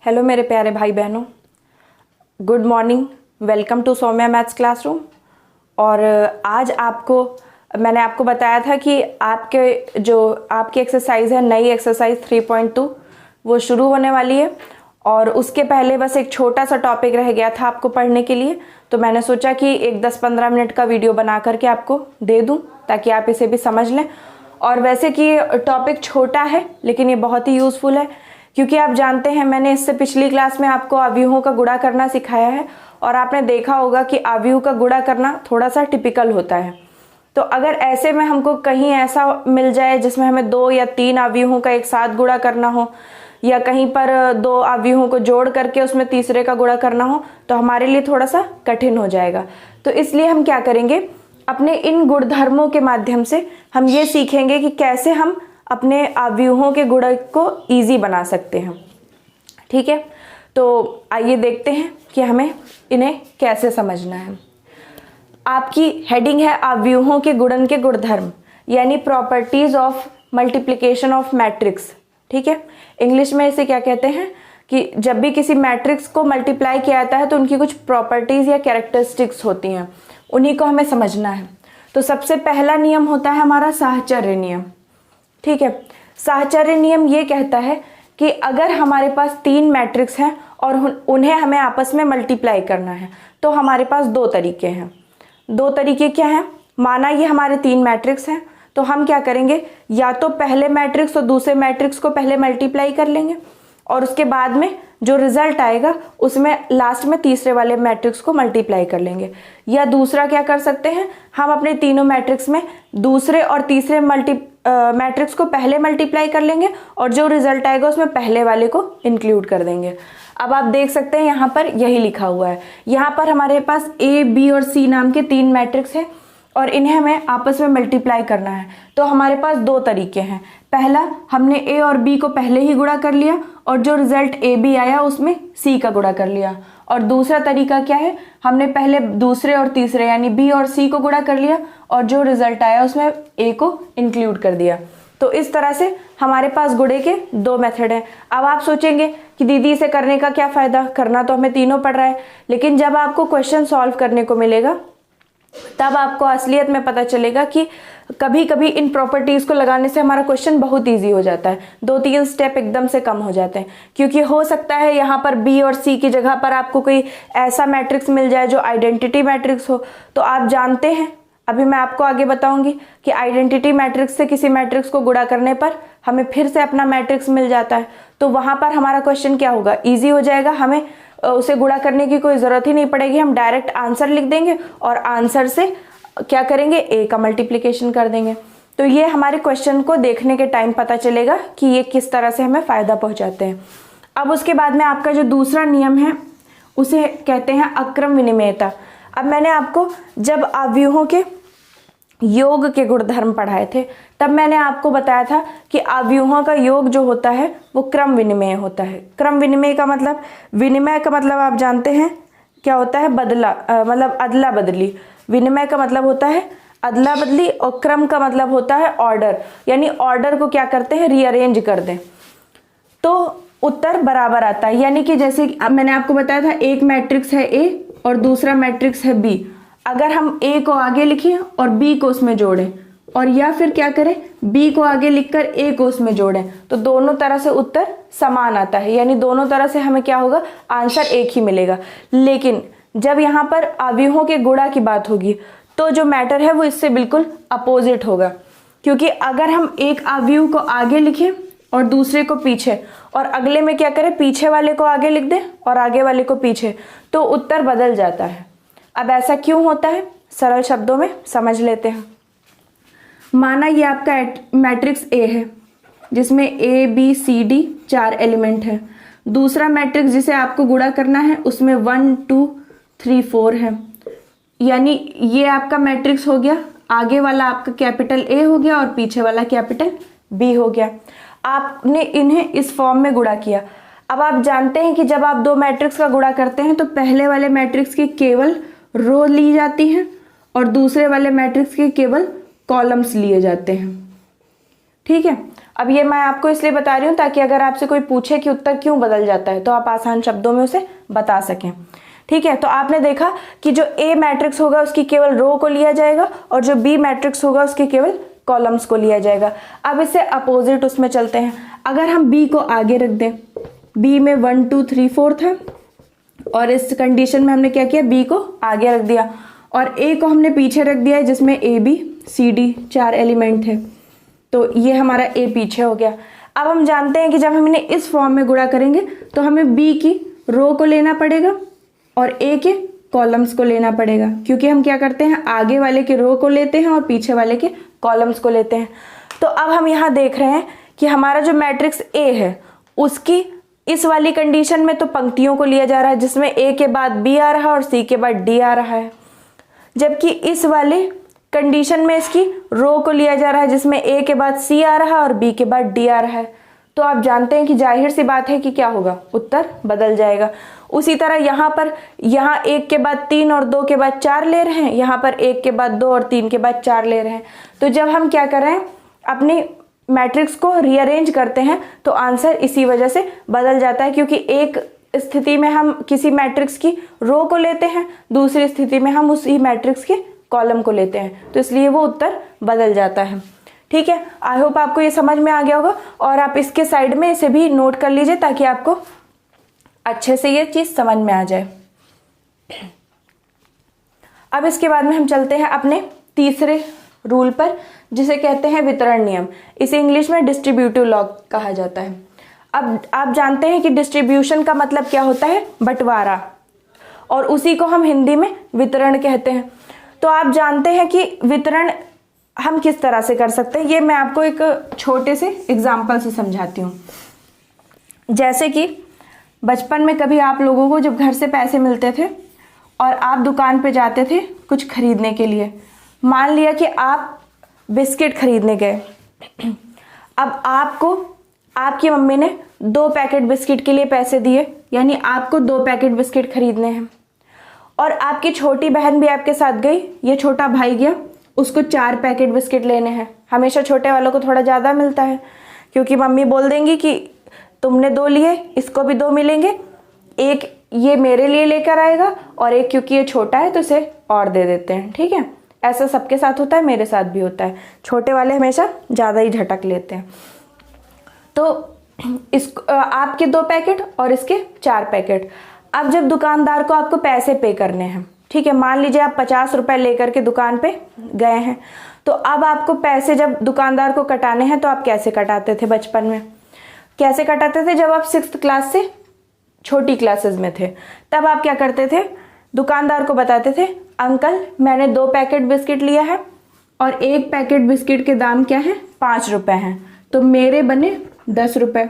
Hello मेरे प्यारे भाई बहनों, good morning. Welcome to Saumya maths classroom. और आज मैंने आपको बताया था कि आपकी एक्सरसाइज है, नई एक्सरसाइज 3.2 वो शुरू होने वाली है। और उसके पहले बस एक छोटा सा टॉपिक रह गया था आपको पढ़ने के लिए, तो मैंने सोचा कि एक 10-15 मिनट का वीडियो बना करके आपको दे दूं ताकि आप इसे भी समझ लें। और वैसे कि टॉपिक छोटा है लेकिन ये बहुत ही यूज़फुल है, क्योंकि आप जानते हैं मैंने इससे पिछली क्लास में आपको अवयवों का गुणा करना सिखाया है और आपने देखा होगा कि अवयव का गुणा करना थोड़ा सा टिपिकल होता है। तो अगर ऐसे में हमको कहीं ऐसा मिल जाए जिसमें हमें 2 या 3 अवयवों का एक साथ गुणा करना हो, या कहीं पर 2 अवयवों को जोड़ करके उसमें तीसरे का गुणा करना हो, तो हमारे लिए थोड़ा सा कठिन हो जाएगा। तो इसलिए हम क्या करेंगे, अपने इन गुणधर्मों के माध्यम से हम ये सीखेंगे कि कैसे हम अपने अवयवों के गुणा को इजी बना सकते हैं। ठीक है, तो आइए देखते हैं कि हमें इन्हें कैसे समझना है। आपकी हेडिंग है अवयवों के गुणन के गुणधर्म, यानी properties of multiplication of matrix. ठीक है, इंग्लिश में इसे क्या कहते हैं कि जब भी किसी मैट्रिक्स को मल्टीप्लाई किया जाता है तो उनकी कुछ प्रॉपर्टीज या कैरेक्टरिस्टिक्स होती हैं, उन्हीं को हमें समझना है। तो सबसे पहला नियम होता है हमारा साहचर्य नियम। ठीक है, साहचर्य नियम ये कहता है कि अगर हमारे पास 3 मैट्रिक्स हैं और उन्हें हमें आपस में मल्टीप्लाई करना है तो हमारे पास 2 तरीके हैं। 2 तरीके क्या हैं? माना ये हमारे 3 मैट्रिक्स हैं, तो हम क्या करेंगे, या तो पहले मैट्रिक्स और दूसरे मैट्रिक्स को पहले मल्टीप्लाई कर लेंगे और उसके बाद में जो रिजल्ट आएगा उसमें लास्ट में तीसरे वाले मैट्रिक्स को मल्टीप्लाई कर लेंगे। या दूसरा क्या कर सकते हैं, हम अपने तीनों मैट्रिक्स में दूसरे और तीसरे मैट्रिक्स को पहले मल्टीप्लाई कर लेंगे और जो रिजल्ट आएगा उसमें पहले वाले को इंक्लूड कर देंगे। अब आप देख सकते हैं यहाँ पर यही लिखा हुआ है। यहाँ पर हमारे पास A, B और C नाम के 3 मैट्रिक्स हैं और इन्हें हमें आपस में मल्टीप्लाई करना है। तो हमारे पास 2 तरीके हैं। पहला, हमने A और B को पहले ही गुणा कर लिया और जो रिजल्ट AB आया उसमें C का गुणा कर लिया। और दूसरा तरीका क्या है, हमने पहले दूसरे और तीसरे यानी B और C को गुणा कर लिया और जो रिजल्ट आया उसमें A को इंक्लूड कर दिया। तो इस तरह से हमारे पास गुणे के 2 मेथड हैं। अब आप सोचेंगे कि दीदी इसे करने का क्या फ़ायदा, करना तो हमें तीनों पड़ रहा है। लेकिन जब आपको क्वेश्चन सॉल्व करने को मिलेगा तब आपको असलियत में पता चलेगा कि कभी कभी इन प्रॉपर्टीज़ को लगाने से हमारा क्वेश्चन बहुत इजी हो जाता है। 2-3 स्टेप एकदम से कम हो जाते हैं, क्योंकि हो सकता है यहाँ पर B और C की जगह पर आपको कोई ऐसा मैट्रिक्स मिल जाए जो आइडेंटिटी मैट्रिक्स हो। तो आप जानते हैं, अभी मैं आपको आगे बताऊंगी कि आइडेंटिटी मैट्रिक्स से किसी मैट्रिक्स को गुणा करने पर हमें फिर से अपना मैट्रिक्स मिल जाता है। तो वहाँ पर हमारा क्वेश्चन क्या होगा, ईजी हो जाएगा। हमें उसे गुणा करने की कोई ज़रूरत ही नहीं पड़ेगी, हम डायरेक्ट आंसर लिख देंगे और आंसर से क्या करेंगे, A का मल्टीप्लिकेशन कर देंगे। तो ये हमारे क्वेश्चन को देखने के टाइम पता चलेगा कि ये किस तरह से हमें फ़ायदा पहुंचाते हैं। अब उसके बाद में आपका जो दूसरा नियम है उसे कहते हैं अक्रम विनिमेयता। अब मैंने आपको जब अवयवों के योग के गुणधर्म पढ़ाए थे तब मैंने आपको बताया था कि अवयवों का योग जो होता है वो क्रम विनिमेय होता है। क्रम विनिमय का मतलब, विनिमय का मतलब आप जानते हैं क्या होता है, मतलब अदला बदली। विनिमय का मतलब होता है अदला बदली और क्रम का मतलब होता है ऑर्डर, यानी ऑर्डर को क्या करते हैं, रीअरेंज कर दें तो उत्तर बराबर आता है। यानी कि जैसे मैंने आपको बताया था एक मैट्रिक्स है A और दूसरा मैट्रिक्स है B, अगर हम A को आगे लिखें और B को उसमें जोड़ें, और या फिर क्या करें, B को आगे लिखकर A को उसमें जोड़ें, तो दोनों तरह से उत्तर समान आता है, यानी दोनों तरह से हमें क्या होगा, आंसर एक ही मिलेगा। लेकिन जब यहाँ पर अवयवों के गुणा की बात होगी तो जो मैटर है वो इससे बिल्कुल अपोजिट होगा, क्योंकि अगर हम एक अवयव को आगे लिखें और दूसरे को पीछे, और अगले में क्या करें, पीछे वाले को आगे लिख दें और आगे वाले को पीछे, तो उत्तर बदल जाता है। अब ऐसा क्यों होता है, सरल शब्दों में समझ लेते हैं। माना ये आपका मैट्रिक्स A है जिसमें A, B, C, D 4 element है। दूसरा मैट्रिक्स जिसे आपको गुणा करना है उसमें 1, 2, 3, 4 है। यानी ये आपका मैट्रिक्स हो गया, आगे वाला आपका कैपिटल A हो गया और पीछे वाला कैपिटल B हो गया। आपने इन्हें इस फॉर्म में गुणा किया। अब आप जानते हैं कि जब आप 2 मैट्रिक्स का गुणा करते हैं तो पहले वाले मैट्रिक्स की केवल रो ली जाती है और दूसरे वाले मैट्रिक्स के केवल कॉलम्स लिए जाते हैं। ठीक है, अब ये मैं आपको इसलिए बता रही हूँ ताकि अगर आपसे कोई पूछे कि उत्तर क्यों बदल जाता है तो आप आसान शब्दों में उसे बता सकें। ठीक है, तो आपने देखा कि जो ए मैट्रिक्स होगा उसकी केवल रो को लिया जाएगा और जो बी मैट्रिक्स होगा उसकी केवल कॉलम्स को लिया जाएगा। अब इससे अपोजिट उसमें चलते हैं। अगर हम बी को आगे रख दें, बी में 1 2 3 4 है और इस कंडीशन में हमने क्या किया, बी को आगे रख दिया और ए को हमने पीछे रख दिया है जिसमें A B C D 4 element थे, तो ये हमारा ए पीछे हो गया। अब हम जानते हैं कि जब हम इन्हें इस फॉर्म में गुणा करेंगे तो हमें बी की रो को लेना पड़ेगा और ए के कॉलम्स को लेना पड़ेगा, क्योंकि हम क्या करते हैं, आगे वाले के रो को लेते हैं और पीछे वाले के कॉलम्स को लेते हैं। तो अब हम यहाँ देख रहे हैं कि हमारा जो मैट्रिक्स ए है उसकी इस वाली कंडीशन में तो पंक्तियों को लिया जा रहा है जिसमें ए के बाद बी आ रहा है और सी के बाद डी आ रहा है, जबकि इस वाले कंडीशन में इसकी रो को लिया जा रहा है जिसमें ए के बाद सी आ रहा है और बी के बाद डी आ रहा है। तो आप जानते हैं कि जाहिर सी बात है कि क्या होगा, उत्तर बदल जाएगा। उसी तरह यहाँ पर यहाँ 1 के बाद 3 और 2 के बाद 4 ले रहे हैं, यहाँ पर 1 के बाद 2 और 3 के बाद 4 ले रहे हैं। तो जब हम क्या कर रहे हैं, अपनी मैट्रिक्स को रीअरेंज करते हैं तो आंसर इसी वजह से बदल जाता है, क्योंकि एक स्थिति में हम किसी मैट्रिक्स की रो को लेते हैं, दूसरी स्थिति में हम उसी मैट्रिक्स के कॉलम को लेते हैं, तो इसलिए वो उत्तर बदल जाता है। ठीक है, आई होप आपको ये समझ में आ गया होगा और आप इसके साइड में इसे भी नोट कर लीजिए ताकि आपको अच्छे से ये चीज समझ में आ जाए। अब इसके बाद में हम चलते हैं अपने तीसरे रूल पर, जिसे कहते हैं वितरण नियम। इसे इंग्लिश में डिस्ट्रीब्यूटिव लॉ कहा जाता है। अब आप जानते हैं कि डिस्ट्रीब्यूशन का मतलब क्या होता है, बंटवारा, और उसी को हम हिंदी में वितरण कहते हैं। तो आप जानते हैं कि वितरण हम किस तरह से कर सकते हैं, ये मैं आपको एक छोटे से एग्जाम्पल से समझाती हूँ। जैसे कि बचपन में कभी आप लोगों को जब घर से पैसे मिलते थे और आप दुकान पे जाते थे कुछ खरीदने के लिए, मान लिया कि आप बिस्किट खरीदने गए। अब आपको आपकी मम्मी ने 2 पैकेट बिस्किट के लिए पैसे दिए, यानी आपको 2 पैकेट बिस्किट खरीदने हैं, और आपकी छोटी बहन भी आपके साथ गई, ये छोटा भाई गया, उसको 4 पैकेट बिस्किट लेने हैं। हमेशा छोटे वालों को थोड़ा ज़्यादा मिलता है क्योंकि मम्मी बोल देंगी कि तुमने 2 लिए, इसको भी 2 मिलेंगे, एक ये मेरे लिए लेकर आएगा और एक क्योंकि ये छोटा है तो इसे और दे देते हैं। ठीक है, ऐसा सबके साथ होता है, मेरे साथ भी होता है, छोटे वाले हमेशा ज़्यादा ही झटक लेते हैं। तो इस आपके 2 पैकेट और इसके 4 पैकेट। अब जब दुकानदार को आपको पैसे पे करने हैं, ठीक है, मान लीजिए आप 50 रुपए लेकर के दुकान पे गए हैं, तो अब आपको पैसे जब दुकानदार को कटाने हैं तो आप कैसे कटाते थे बचपन में, कैसे कटाते थे, जब आप 6th क्लास से छोटी क्लासेस में थे तब आप क्या करते थे, दुकानदार को बताते थे अंकल मैंने 2 पैकेट बिस्किट लिया है और एक पैकेट बिस्किट के दाम क्या है, 5 रुपए हैं, तो मेरे बने 10 रुपए।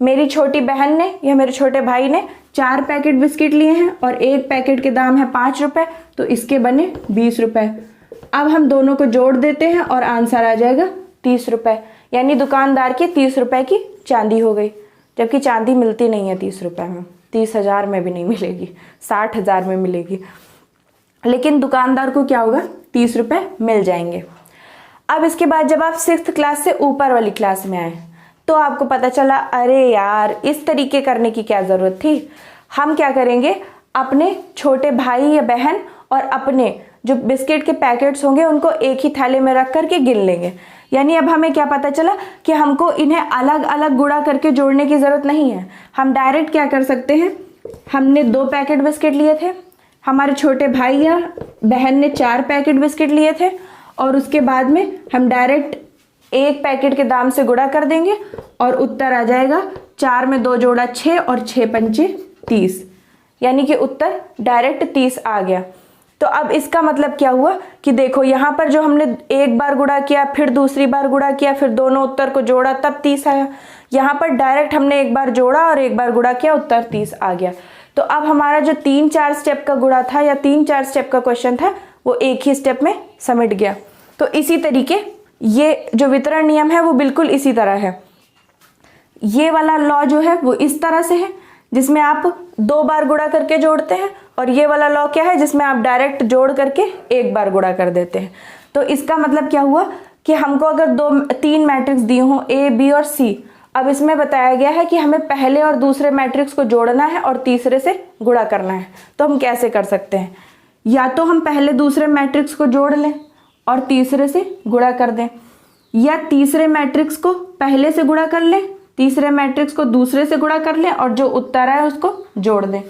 मेरी छोटी बहन ने या मेरे छोटे भाई ने 4 पैकेट बिस्किट लिए हैं और एक पैकेट के दाम है 5 रुपए, तो इसके बने 20 रुपए। अब हम दोनों को जोड़ देते हैं और आंसर आ जाएगा 30 रुपए, यानी दुकानदार की 30 रुपए की चांदी हो गई, जबकि चांदी मिलती नहीं है 30 रुपए में, 30,000 में भी नहीं मिलेगी, 60,000 में मिलेगी, लेकिन दुकानदार को क्या होगा, 30 रुपए मिल जाएंगे। अब इसके बाद जब आप 6th क्लास से ऊपर वाली क्लास में आए तो आपको पता चला अरे यार इस तरीके करने की क्या जरूरत थी, हम क्या करेंगे, अपने छोटे भाई या बहन और अपने जो बिस्किट के पैकेट्स होंगे उनको एक ही थैले में रख करके गिन लेंगे। यानी अब हमें क्या पता चला कि हमको इन्हें अलग अलग गुणा करके जोड़ने की जरूरत नहीं है, हम डायरेक्ट क्या कर सकते हैं, हमने 2 पैकेट बिस्किट लिए थे, हमारे छोटे भाई या बहन ने 4 पैकेट बिस्किट लिए थे, और उसके बाद में हम डायरेक्ट एक पैकेट के दाम से गुणा कर देंगे और उत्तर आ जाएगा 4 में 2 जोड़ा 6 और 6 पंचे 30, यानी कि उत्तर डायरेक्ट 30 आ गया। तो अब इसका मतलब क्या हुआ कि देखो यहाँ पर जो हमने एक बार गुणा किया, फिर दूसरी बार गुणा किया, फिर दोनों उत्तर को जोड़ा तब 30 आया, यहाँ पर डायरेक्ट हमने एक बार जोड़ा और एक बार गुणा किया, उत्तर 30 आ गया। तो अब हमारा जो 3-4 स्टेप का गुणा था या 3-4 स्टेप का क्वेश्चन था वो एक ही स्टेप में समिट गया। तो इसी तरीके ये जो वितरण नियम है वो बिल्कुल इसी तरह है। ये वाला लॉ जो है वो इस तरह से है जिसमें आप 2 बार गुणा करके जोड़ते हैं, और ये वाला लॉ क्या है जिसमें आप डायरेक्ट जोड़ करके एक बार गुणा कर देते हैं। तो इसका मतलब क्या हुआ कि हमको अगर तीन मैट्रिक्स दिए हों ए, बी और सी, अब इसमें बताया गया है कि हमें पहले और दूसरे मैट्रिक्स को जोड़ना है और तीसरे से गुणा करना है। तो हम कैसे कर सकते हैं? या तो हम पहले दूसरे मैट्रिक्स को जोड़ लें और तीसरे से गुणा कर दें, या तीसरे मैट्रिक्स को पहले से गुणा कर लें, तीसरे मैट्रिक्स को दूसरे से गुणा कर लें और जो उत्तर आए उसको जोड़ दें।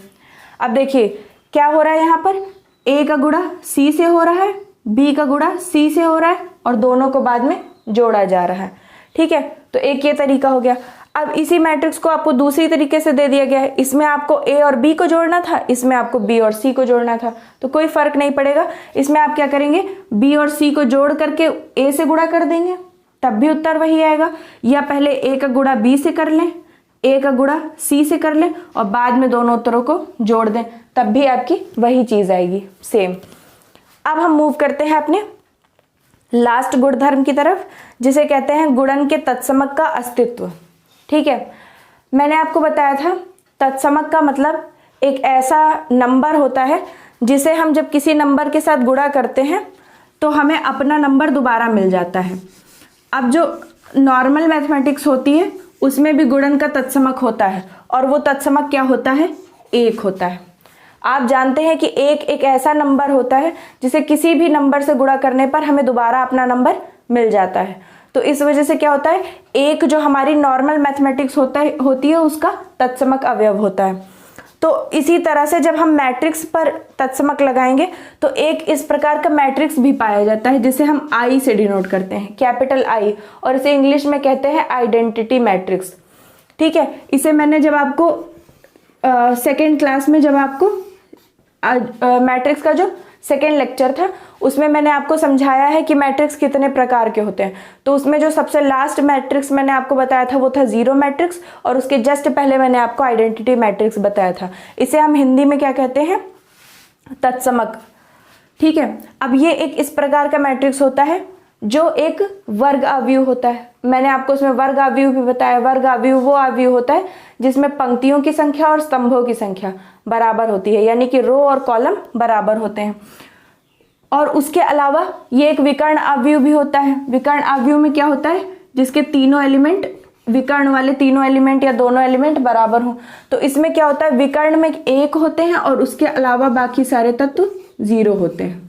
अब देखिए क्या हो रहा है, यहाँ पर ए का गुणा सी से हो रहा है, बी का गुणा सी से हो रहा है और दोनों को बाद में जोड़ा जा रहा है। ठीक है, तो एक ये तरीका हो गया। अब इसी मैट्रिक्स को आपको दूसरी तरीके से दे दिया गया है, इसमें आपको ए और बी को जोड़ना था, इसमें आपको बी और सी को जोड़ना था, तो कोई फर्क नहीं पड़ेगा। इसमें आप क्या करेंगे, बी और सी को जोड़ करके ए से गुणा कर देंगे, तब भी उत्तर वही आएगा। या पहले ए का गुणा बी से कर लें, ए का गुणा सी से कर लें और बाद में दोनों उत्तरों को जोड़ दें, तब भी आपकी वही चीज आएगी, सेम। अब हम मूव करते हैं अपने लास्ट गुणधर्म की तरफ, जिसे कहते हैं गुणन के तत्समक का अस्तित्व। ठीक है, मैंने आपको बताया था तत्समक का मतलब एक ऐसा नंबर होता है जिसे हम जब किसी नंबर के साथ गुणा करते हैं तो हमें अपना नंबर दोबारा मिल जाता है। अब जो नॉर्मल मैथमेटिक्स होती है उसमें भी गुणन का तत्समक होता है और वो तत्समक क्या होता है, एक होता है। आप जानते हैं कि एक ऐसा नंबर होता है जिसे किसी भी नंबर से गुणा करने पर हमें दोबारा अपना नंबर मिल जाता है। तो इस वजह से क्या होता है, एक जो हमारी नॉर्मल मैथमेटिक्स होती है उसका तत्समक अवयव होता है। तो इसी तरह से जब हम मैट्रिक्स पर तत्समक लगाएंगे तो एक इस प्रकार का मैट्रिक्स भी पाया जाता है जिसे हम आई से डिनोट करते हैं, कैपिटल आई, और इसे इंग्लिश में कहते हैं आइडेंटिटी मैट्रिक्स। ठीक है, इसे मैंने जब आपको सेकेंड क्लास में जब आपको मैट्रिक्स का जो सेकेंड लेक्चर था उसमें मैंने आपको समझाया है कि मैट्रिक्स कितने प्रकार के होते हैं। तो उसमें जो सबसे लास्ट मैट्रिक्स मैंने आपको बताया था वो था जीरो मैट्रिक्स, और उसके जस्ट पहले मैंने आपको आइडेंटिटी मैट्रिक्स बताया था। इसे हम हिंदी में क्या कहते हैं, तत्समक। ठीक है, अब ये एक इस प्रकार का मैट्रिक्स होता है जो एक वर्ग आव्यूह होता है। मैंने आपको उसमें वर्ग आव्यूह भी बताया। वर्ग आव्यूह वो आव्यूह होता है जिसमें पंक्तियों की संख्या और स्तंभों की संख्या बराबर होती है, यानी कि रो और कॉलम बराबर होते हैं। और उसके अलावा ये एक विकर्ण आव्यूह भी होता है। विकर्ण आव्यूह में क्या होता है, जिसके तीनों एलिमेंट, विकर्ण वाले तीनों एलिमेंट या दोनों एलिमेंट बराबर हों। तो इसमें क्या होता है, विकर्ण में एक होते हैं और उसके अलावा बाकी सारे तत्व जीरो होते हैं।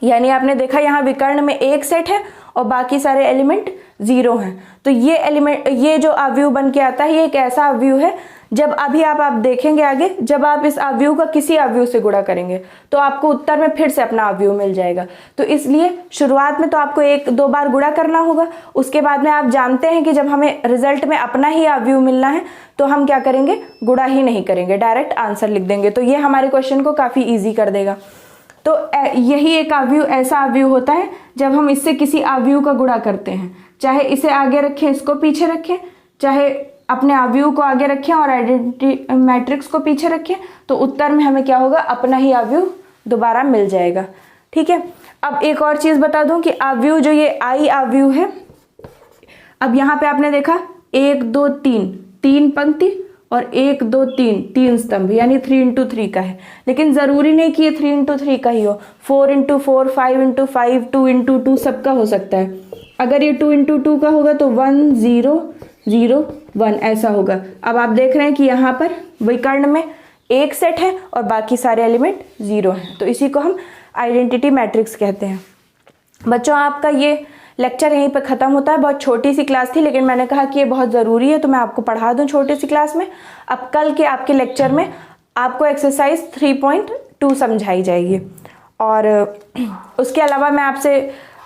यानी आपने देखा यहाँ विकर्ण में एक सेट है और बाकी सारे एलिमेंट जीरो हैं। तो ये एलिमेंट, ये जो आव्यूह बन के आता है, ये एक ऐसा आव्यूह है जब अभी आप देखेंगे आगे, जब आप इस आव्यूह का किसी आव्यूह से गुणा करेंगे तो आपको उत्तर में फिर से अपना आव्यूह मिल जाएगा। तो इसलिए शुरुआत में तो आपको एक दो बार गुणा करना होगा, उसके बाद में आप जानते हैं कि जब हमें रिजल्ट में अपना ही आव्यूह मिलना है तो हम क्या करेंगे, गुणा ही नहीं करेंगे, डायरेक्ट आंसर लिख देंगे। तो ये हमारे क्वेश्चन को काफी ईजी कर देगा। तो यही एक आव्यूह ऐसा आव्यूह होता है जब हम इससे किसी आव्यूह का गुणा करते हैं, चाहे इसे आगे रखें, इसको पीछे रखें, चाहे अपने आव्यूह को आगे रखें और आइडेंटिटी मैट्रिक्स को पीछे रखें, तो उत्तर में हमें क्या होगा, अपना ही आव्यूह दोबारा मिल जाएगा। ठीक है, अब एक और चीज बता दूं कि आव्यूह जो ये आई आव्यूह है, अब यहाँ पे आपने देखा 1 2 3 तीन पंक्ति और 1 2 3 तीन स्तंभ, यानी 3 into 3 का है। लेकिन जरूरी नहीं कि ये 3 into 3 का ही हो, 4 into 4, 5 into 5, 2 into 2 सबका हो सकता है। अगर ये 2 into 2 का होगा तो 1 0 0 1 ऐसा होगा। अब आप देख रहे हैं कि यहाँ पर विकर्ण में एक सेट है और बाकी सारे एलिमेंट जीरो हैं, तो इसी को हम आइडेंटिटी मैट्रिक्स कहते हैं। बच्चों, आपका ये लेक्चर यहीं पर ख़त्म होता है। बहुत छोटी सी क्लास थी, लेकिन मैंने कहा कि ये बहुत ज़रूरी है तो मैं आपको पढ़ा दूं छोटी सी क्लास में। अब कल के आपके लेक्चर में आपको एक्सरसाइज 3.2 समझाई जाएगी। और उसके अलावा मैं आपसे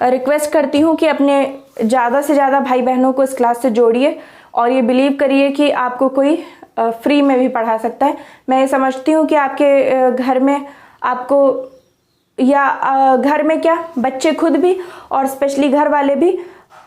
रिक्वेस्ट करती हूँ कि अपने ज़्यादा से ज़्यादा भाई बहनों को इस क्लास से जोड़िए और ये बिलीव करिए कि आपको कोई फ्री में भी पढ़ा सकता है। मैं ये समझती हूँ कि आपके घर में आपको, या घर में क्या, बच्चे खुद भी और स्पेशली घर वाले भी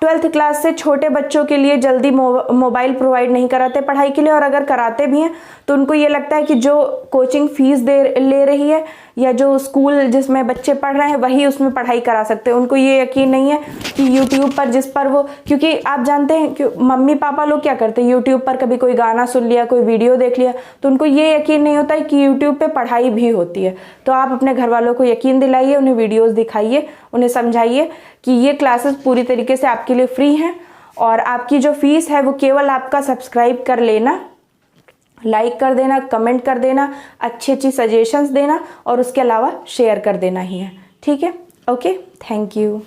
12th क्लास से छोटे बच्चों के लिए जल्दी मोबाइल प्रोवाइड नहीं कराते पढ़ाई के लिए, और अगर कराते भी हैं तो उनको ये लगता है कि जो कोचिंग फीस ले रही है या जो स्कूल जिसमें बच्चे पढ़ रहे हैं वही उसमें पढ़ाई करा सकते हैं। उनको ये यकीन नहीं है कि यूट्यूब पर जिस पर वो, क्योंकि आप जानते हैं कि मम्मी पापा लोग क्या करते हैं, यूट्यूब पर कभी कोई गाना सुन लिया, कोई वीडियो देख लिया, तो उनको ये यकीन नहीं होता है कि यूट्यूब पे पढ़ाई भी होती है। तो आप अपने घर वालों को यकीन दिलाइए, उन्हें वीडियोस दिखाइए, उन्हें समझाइए कि ये क्लासेस पूरी तरीके से आपके लिए फ्री हैं और आपकी जो फीस है वो केवल आपका सब्सक्राइब कर लेना, लाइक कर देना, कमेंट कर देना, अच्छी अच्छी सजेशंस देना और उसके अलावा शेयर कर देना ही है। ठीक है, ओके, थैंक यू।